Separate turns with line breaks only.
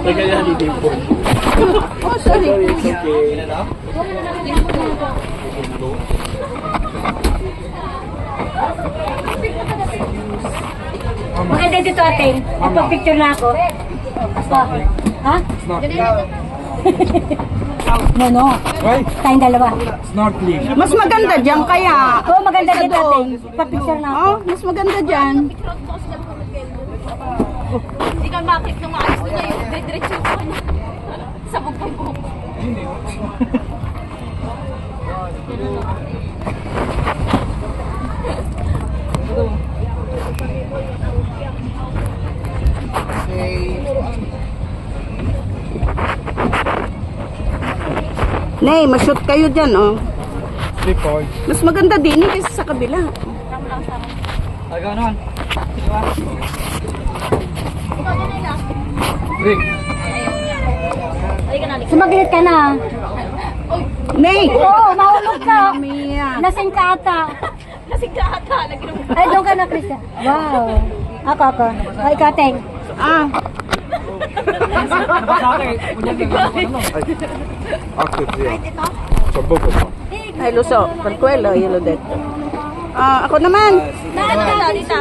Teka yan, hindi po.
Oh, sorry.
It's okay.
Maganda dito ate. Ipag-picture na ako. Ha? No. Tayong dalawa.
Snorkeling.
Mas maganda dyan kaya.
Oo, maganda dito ate. Ipag-picture na ako.
Oh, mas maganda dyan.
Hindi ka makit ng maayos na kayo. Diretso ko na. Sa bugbog.
Nay, ma-shoot kayo dyan, oh.
3 points.
Mas maganda din eh kaysa sa kabila.
Agaw naman. Drink.
Sumagilit ka na.
Nay!
Oo, mahulog ka.
Mia.
Lasing ka ata.
Lasing ka ata.
Ay, doon ka na, Krista. Wow. Ako. Ay, ikaw, Teng.
Ah,
Active yan. Sa bugo pa.
ay Luso. Perkuelo, yelo dito. Ah, ako naman.
Dito.